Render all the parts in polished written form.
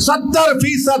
70%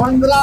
15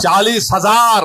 40,000,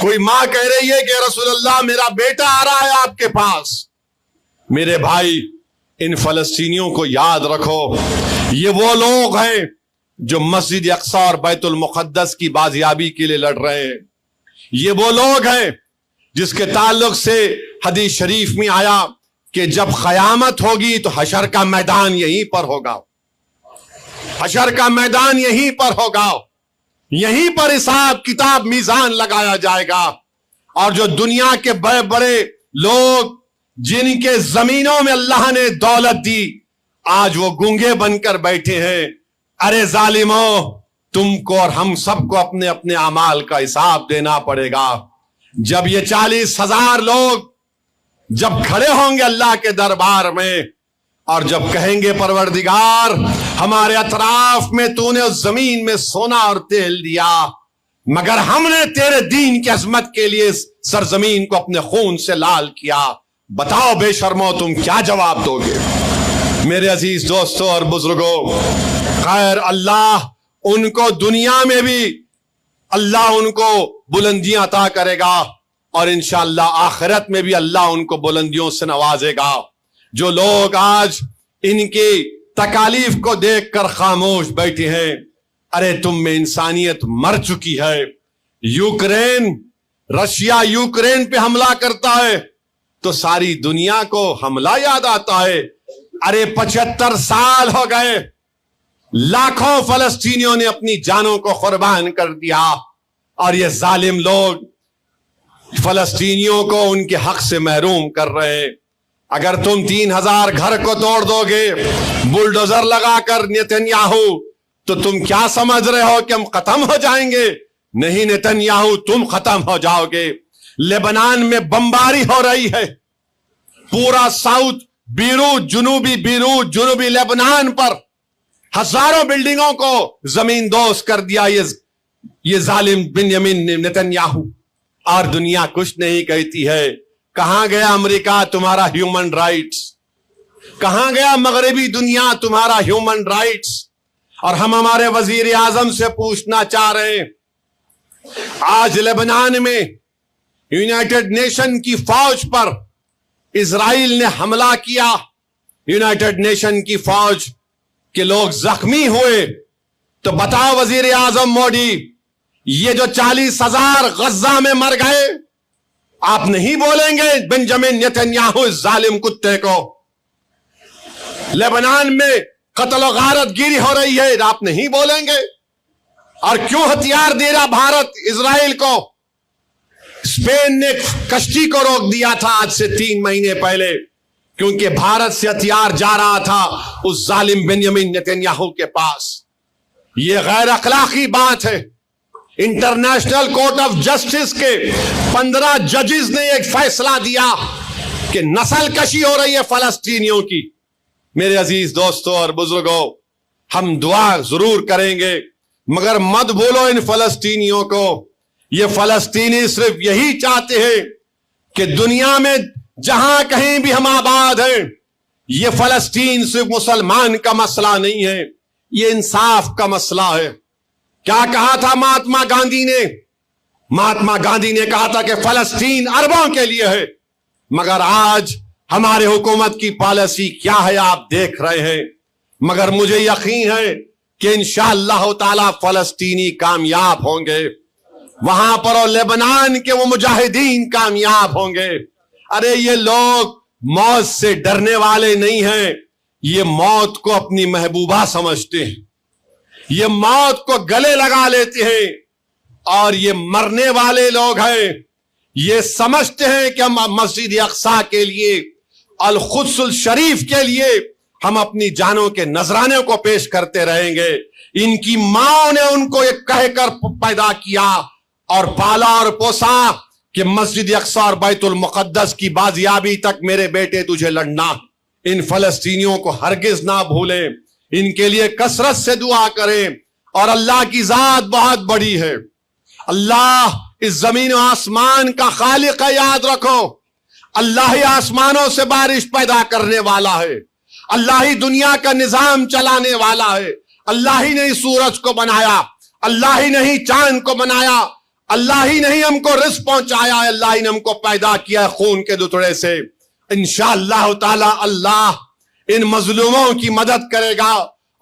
کوئی ماں کہہ رہی ہے کہ رسول اللہ میرا بیٹا آ رہا ہے آپ کے پاس. میرے بھائی ان فلسطینیوں کو یاد رکھو, یہ وہ لوگ ہیں جو مسجد اقصی اور بیت المقدس کی بازیابی کے لیے لڑ رہے ہیں. یہ وہ لوگ ہیں جس کے تعلق سے حدیث شریف میں آیا کہ جب قیامت ہوگی تو حشر کا میدان یہیں پر ہوگا. حشر کا میدان یہیں پر ہوگا, یہیں پر حساب کتاب میزان لگایا جائے گا. اور جو دنیا کے بڑے بڑے لوگ جن کے زمینوں میں اللہ نے دولت دی, آج وہ گونگے بن کر بیٹھے ہیں. ارے ظالموں, تم کو اور ہم سب کو اپنے اپنے اعمال کا حساب دینا پڑے گا. جب یہ 40,000 لوگ جب کھڑے ہوں گے اللہ کے دربار میں, اور جب کہیں گے پروردگار ہمارے اطراف میں تو نے اس زمین میں سونا اور تیل دیا, مگر ہم نے تیرے دین کی عظمت کے لیے سرزمین کو اپنے خون سے لال کیا, بتاؤ بے شرمو تم کیا جواب دو گے؟ میرے عزیز دوستوں اور بزرگوں, خیر اللہ ان کو دنیا میں بھی اللہ ان کو بلندیاں عطا کرے گا, اور انشاءاللہ آخرت میں بھی اللہ ان کو بلندیوں سے نوازے گا. جو لوگ آج ان کی تکالیف کو دیکھ کر خاموش بیٹھے ہیں, ارے تم میں انسانیت مر چکی ہے. یوکرین, رشیا یوکرین پہ حملہ کرتا ہے تو ساری دنیا کو حملہ یاد آتا ہے. ارے 75 سال ہو گئے, لاکھوں فلسطینیوں نے اپنی جانوں کو قربان کر دیا, اور یہ ظالم لوگ فلسطینیوں کو ان کے حق سے محروم کر رہے. اگر تم 3,000 گھر کو توڑ دو گے بلڈوزر لگا کر نیتنیاہو, تو تم کیا سمجھ رہے ہو کہ ہم ختم ہو جائیں گے؟ نہیں نیتنیاہو, تم ختم ہو جاؤ گے. لبنان میں بمباری ہو رہی ہے, پورا ساؤتھ بیروت, جنوبی لبنان پر ہزاروں بلڈنگوں کو زمین دوز کر دیا یہ ظالم بنیامین نیتنیاہو. اور دنیا کچھ نہیں کہتی ہے. کہاں گیا امریکہ تمہارا ہیومن رائٹس؟ کہاں گیا مغربی دنیا تمہارا ہیومن رائٹس؟ اور ہم ہمارے وزیر اعظم سے پوچھنا چاہ رہے ہیں, آج لبنان میں یونائٹڈ نیشن کی فوج پر اسرائیل نے حملہ کیا, یونائٹڈ نیشن کی فوج کے لوگ زخمی ہوئے, تو بتاؤ وزیر اعظم مودی, یہ جو 40,000 غزہ میں مر گئے, آپ نہیں بولیں گے بنجامن نیتنیاہو اس ظالم کتے کو؟ لبنان میں قتل و غارت گیری ہو رہی ہے, آپ نہیں بولیں گے؟ اور کیوں ہتھیار دے رہا بھارت اسرائیل کو؟ اسپین نے کشتی کو روک دیا تھا آج سے 3 مہینے پہلے, کیونکہ بھارت سے ہتھیار جا رہا تھا اس ظالم بنیامین نیتنیاہو کے پاس. یہ غیر اخلاقی بات ہے. انٹرنیشنل کورٹ آف جسٹس کے 15 ججز نے ایک فیصلہ دیا کہ نسل کشی ہو رہی ہے فلسطینیوں کی. میرے عزیز دوستوں اور بزرگوں, ہم دعا ضرور کریں گے, مگر مت بھولو ان فلسطینیوں کو. یہ فلسطینی صرف یہی چاہتے ہیں کہ دنیا میں جہاں کہیں بھی ہم آباد ہیں, یہ فلسطین صرف مسلمان کا مسئلہ نہیں ہے, یہ انصاف کا مسئلہ ہے. کیا کہا تھا مہاتما گاندھی نے؟ مہاتما گاندھی نے کہا تھا کہ فلسطین عربوں کے لیے ہے, مگر آج ہمارے حکومت کی پالیسی کیا ہے آپ دیکھ رہے ہیں. مگر مجھے یقین ہے کہ انشاءاللہ تعالی فلسطینی کامیاب ہوں گے, وہاں پر اور لبنان کے وہ مجاہدین کامیاب ہوں گے. ارے یہ لوگ موت سے ڈرنے والے نہیں ہیں, یہ موت کو اپنی محبوبہ سمجھتے ہیں, یہ موت کو گلے لگا لیتے ہیں, اور یہ مرنے والے لوگ ہیں. یہ سمجھتے ہیں کہ ہم مسجد اقصی کے لیے, القدس الشریف کے لیے ہم اپنی جانوں کے نذرانے کو پیش کرتے رہیں گے. ان کی ماں نے ان کو یہ کہہ کر پیدا کیا اور پالا اور پوسا کہ مسجد اقصی اور بیت المقدس کی بازیابی تک میرے بیٹے تجھے لڑنا. ان فلسطینیوں کو ہرگز نہ بھولیں, ان کے لیے کثرت سے دعا کریں. اور اللہ کی ذات بہت بڑی ہے, اللہ اس زمین و آسمان کا خالق ہے, یاد رکھو. اللہ ہی آسمانوں سے بارش پیدا کرنے والا ہے, اللہ ہی دنیا کا نظام چلانے والا ہے, اللہ ہی نے سورج کو بنایا, اللہ ہی نے چاند کو بنایا, اللہ ہی نہیں ہم کو رزق پہنچایا ہے, اللہ ہی نے ہم کو پیدا کیا ہے خون کے دتڑے سے. انشاءاللہ تعالی اللہ ان مظلوموں کی مدد کرے گا,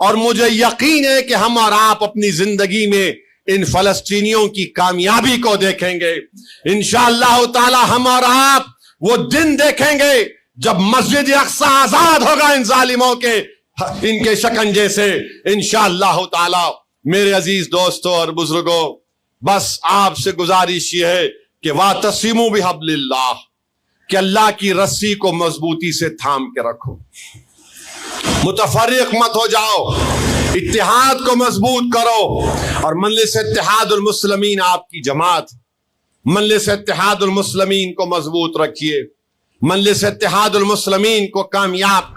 اور مجھے یقین ہے کہ ہم اور آپ اپنی زندگی میں ان فلسطینیوں کی کامیابی کو دیکھیں گے. انشاءاللہ تعالی ہم اور آپ وہ دن دیکھیں گے جب مسجد اقصی آزاد ہوگا ان ظالموں کے, ان کے شکنجے سے. انشاءاللہ تعالی میرے عزیز دوستوں اور بزرگوں, بس آپ سے گزارش یہ ہے کہ وَاعْتَصِمُوا بِحَبْلِ اللَّهِ, کہ اللہ کی رسی کو مضبوطی سے تھام کے رکھو, متفرق مت ہو جاؤ, اتحاد کو مضبوط کرو. اور مجلس اتحاد المسلمین آپ کی جماعت, مجلس اتحاد المسلمین کو مضبوط رکھیے, مجلس اتحاد المسلمین کو کامیاب کر